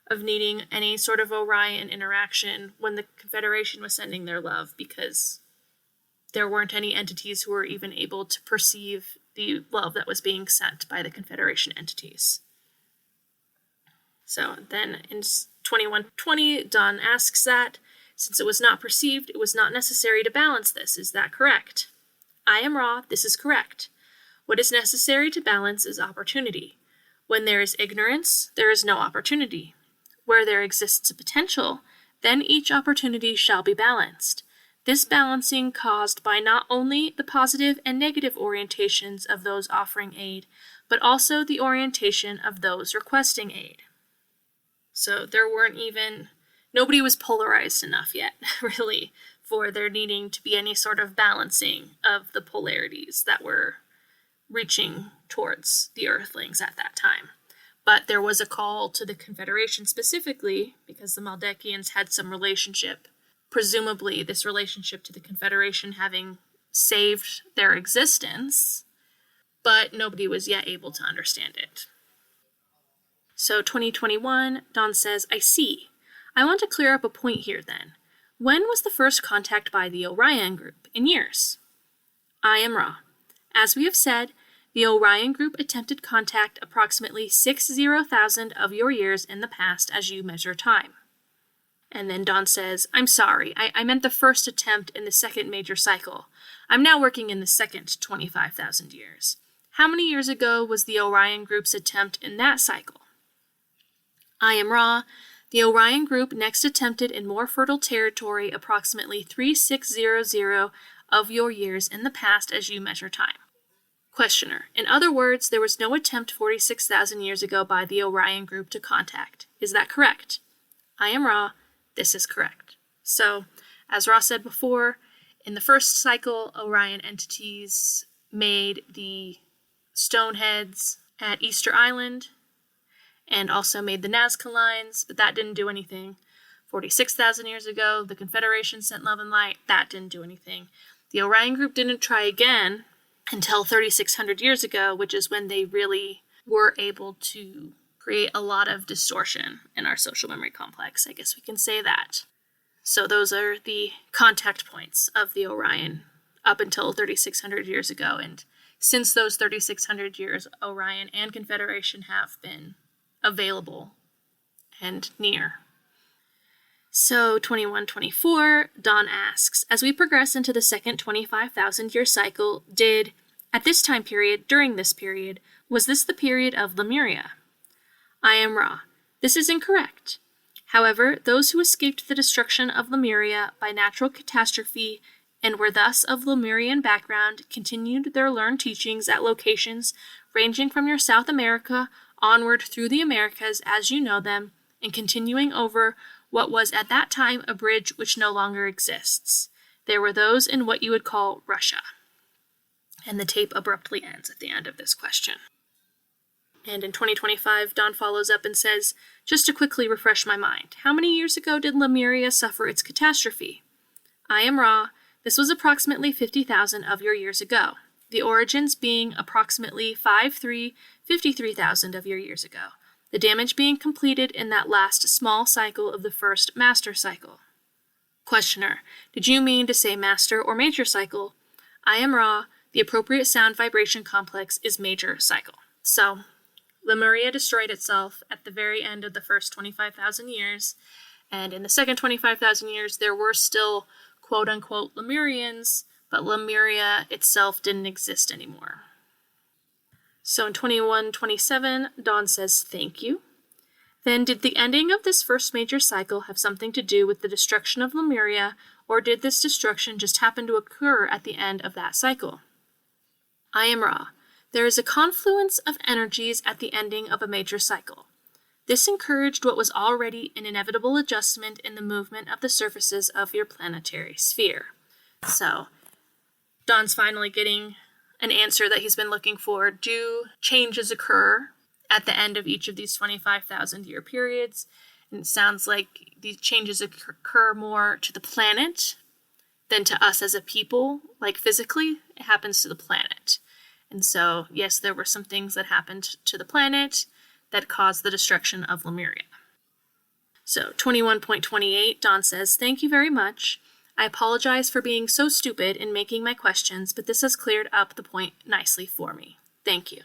of needing any sort of Orion interaction when the Confederation was sending their love, because there weren't any entities who were even able to perceive the love that was being sent by the Confederation entities. So then in 2120, Dawn asks that, since it was not perceived, it was not necessary to balance this. Is that correct? I am Ra, this is correct. What is necessary to balance is opportunity. When there is ignorance, there is no opportunity. Where there exists a potential, then each opportunity shall be balanced. This balancing caused by not only the positive and negative orientations of those offering aid, but also the orientation of those requesting aid. So nobody was polarized enough yet, really, for there needing to be any sort of balancing of the polarities that were reaching towards the Earthlings at that time. But there was a call to the Confederation specifically, because the Maldekians had some relationship, presumably this relationship to the Confederation having saved their existence, but nobody was yet able to understand it. So 2021, Dawn says, I see. I want to clear up a point here then. When was the first contact by the Orion group in years? I am Ra. As we have said, the Orion group attempted contact approximately 60,000 of your years in the past as you measure time. And then Dawn says, I'm sorry, I meant the first attempt in the second major cycle. I'm now working in the second 25,000 years. How many years ago was the Orion group's attempt in that cycle? I am Ra. The Orion group next attempted in more fertile territory approximately 3600 of your years in the past as you measure time. Questioner, in other words, there was no attempt 46,000 years ago by the Orion group to contact. Is that correct? I am Ra. This is correct. So, as Ra said before, in the first cycle, Orion entities made the stoneheads at Easter Island and also made the Nazca lines, but that didn't do anything. 46,000 years ago, the Confederation sent love and light. That didn't do anything. The Orion group didn't try again until 3,600 years ago, which is when they really were able to create a lot of distortion in our social memory complex. I guess we can say that. So those are the contact points of the Orion up until 3,600 years ago. And since those 3,600 years, Orion and Confederation have been available and near. So 2124, Dawn asks, as we progress into the second 25,000 year cycle, at this time period, during this period, was this the period of Lemuria? I am Ra. This is incorrect. However, those who escaped the destruction of Lemuria by natural catastrophe and were thus of Lemurian background, continued their learned teachings at locations ranging from your South America onward through the Americas as you know them, and continuing over what was at that time a bridge which no longer exists. There were those in what you would call Russia. And the tape abruptly ends at the end of this question. And in 2025, Don follows up and says, just to quickly refresh my mind, how many years ago did Lemuria suffer its catastrophe? I am Ra. This was approximately 50,000 of your years ago. The origins being approximately 53,000 of your years ago. The damage being completed in that last small cycle of the first master cycle. Questioner, did you mean to say master or major cycle? I am Ra. The appropriate sound vibration complex is major cycle. So, Lemuria destroyed itself at the very end of the first 25,000 years, and in the second 25,000 years, there were still quote-unquote Lemurians, but Lemuria itself didn't exist anymore. So in 2127, Dawn says, thank you. Then did the ending of this first major cycle have something to do with the destruction of Lemuria, or did this destruction just happen to occur at the end of that cycle? I am Ra. There is a confluence of energies at the ending of a major cycle. This encouraged what was already an inevitable adjustment in the movement of the surfaces of your planetary sphere. So, Don's finally getting an answer that he's been looking for. Do changes occur at the end of each of these 25,000 year periods? And it sounds like these changes occur more to the planet than to us as a people. Like physically, it happens to the planet. And so, yes, there were some things that happened to the planet that caused the destruction of Lemuria. So, 21.28, Don says, thank you very much. I apologize for being so stupid in making my questions, but this has cleared up the point nicely for me. Thank you.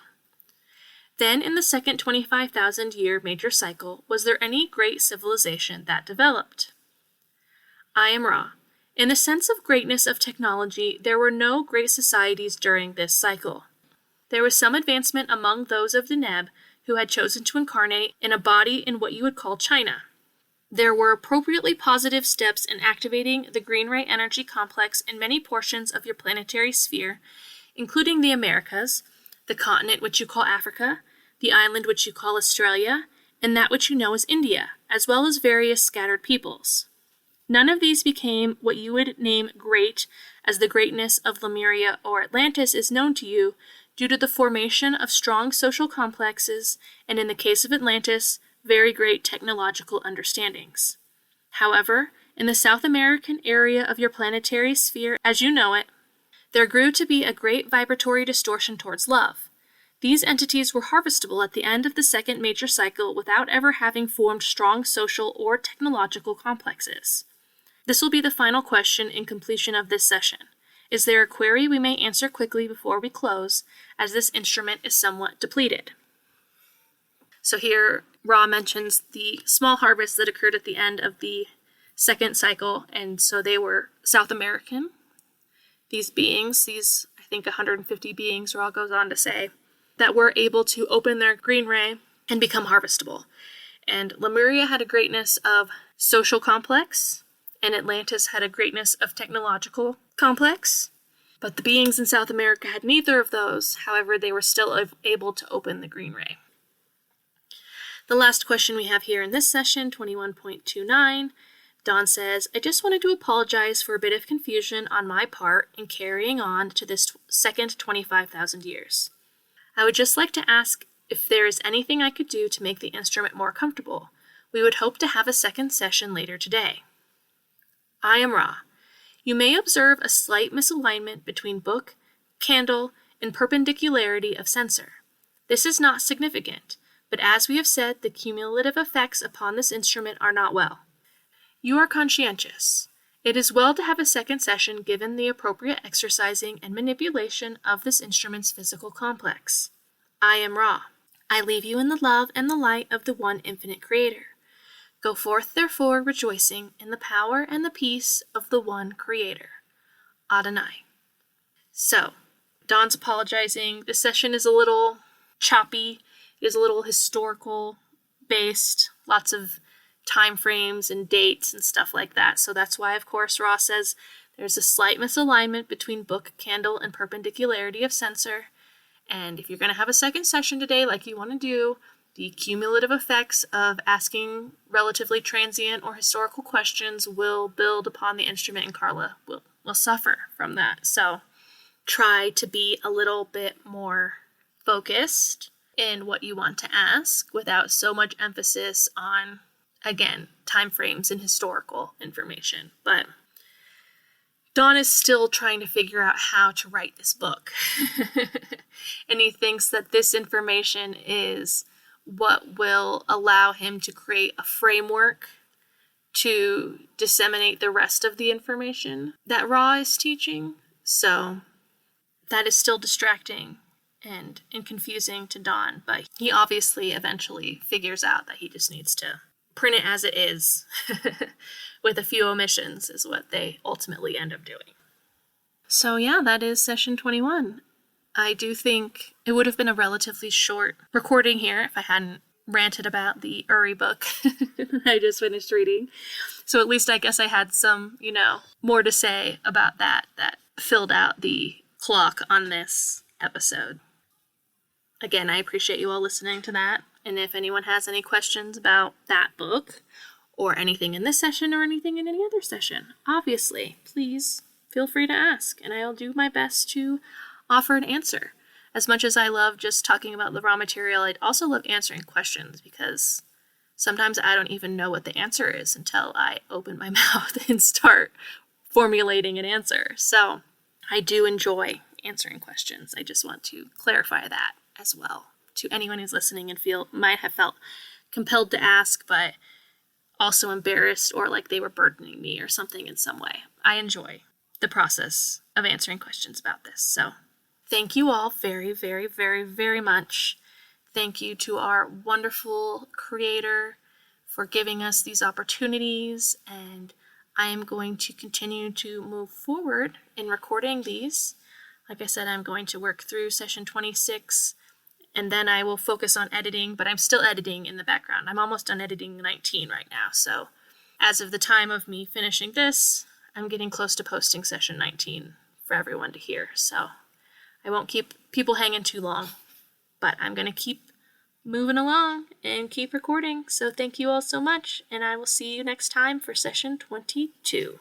Then, in the second 25,000 year major cycle, was there any great civilization that developed? I am Ra. In the sense of greatness of technology, there were no great societies during this cycle. There was some advancement among those of the Neb who had chosen to incarnate in a body in what you would call China. There were appropriately positive steps in activating the green ray energy complex in many portions of your planetary sphere, including the Americas, the continent which you call Africa, the island which you call Australia, and that which you know as India, as well as various scattered peoples. None of these became what you would name great, as the greatness of Lemuria or Atlantis is known to you, due to the formation of strong social complexes, and in the case of Atlantis, very great technological understandings. However, in the South American area of your planetary sphere, as you know it, there grew to be a great vibratory distortion towards love. These entities were harvestable at the end of the second major cycle without ever having formed strong social or technological complexes. This will be the final question in completion of this session. Is there a query we may answer quickly before we close, as this instrument is somewhat depleted? So here, Ra mentions the small harvest that occurred at the end of the second cycle, and so they were South American. These beings, I think 150 beings, Ra goes on to say, that were able to open their green ray and become harvestable. And Lemuria had a greatness of social complex, and Atlantis had a greatness of technological complex, but the beings in South America had neither of those. However, they were still able to open the green ray. The last question we have here in this session, 21.29, Don says, I just wanted to apologize for a bit of confusion on my part in carrying on to this second 25,000 years. I would just like to ask if there is anything I could do to make the instrument more comfortable. We would hope to have a second session later today. I am Ra. You may observe a slight misalignment between book, candle, and perpendicularity of sensor. This is not significant, but as we have said, the cumulative effects upon this instrument are not well. You are conscientious. It is well to have a second session given the appropriate exercising and manipulation of this instrument's physical complex. I am Ra. I leave you in the love and the light of the one infinite Creator. Go forth, therefore, rejoicing in the power and the peace of the one Creator. Adonai. So, Don's apologizing. This session is a little choppy. It is a little historical based. Lots of time frames and dates and stuff like that. So that's why, of course, Ra says There's a slight misalignment between book, candle, and perpendicularity of censor. And if you're going to have a second session today like you want to do, the cumulative effects of asking relatively transient or historical questions will build upon the instrument, and Carla will suffer from that. So try to be a little bit more focused in what you want to ask without so much emphasis on, again, time frames and historical information. But Don is still trying to figure out how to write this book. And he thinks that this information is what will allow him to create a framework to disseminate the rest of the information that Ra is teaching. So that is still distracting and confusing to Don, but he obviously eventually figures out that he just needs to print it as it is with a few omissions is what they ultimately end up doing. So yeah, that is session 21. I do think it would have been a relatively short recording here if I hadn't ranted about the Uri book I just finished reading. So at least I guess I had some, more to say about that filled out the clock on this episode. Again, I appreciate you all listening to that. And if anyone has any questions about that book or anything in this session or anything in any other session, obviously, please feel free to ask. And I'll do my best to offer an answer. As much as I love just talking about the raw material, I'd also love answering questions because sometimes I don't even know what the answer is until I open my mouth and start formulating an answer. So I do enjoy answering questions. I just want to clarify that as well to anyone who's listening and might have felt compelled to ask, but also embarrassed or like they were burdening me or something in some way. I enjoy the process of answering questions about this. So thank you all very, very, very, very much. Thank you to our wonderful creator for giving us these opportunities, and I am going to continue to move forward in recording these. Like I said, I'm going to work through session 26, and then I will focus on editing, but I'm still editing in the background. I'm almost done editing 19 right now, so as of the time of me finishing this, I'm getting close to posting session 19 for everyone to hear, so I won't keep people hanging too long, but I'm going to keep moving along and keep recording. So thank you all so much, and I will see you next time for session 22.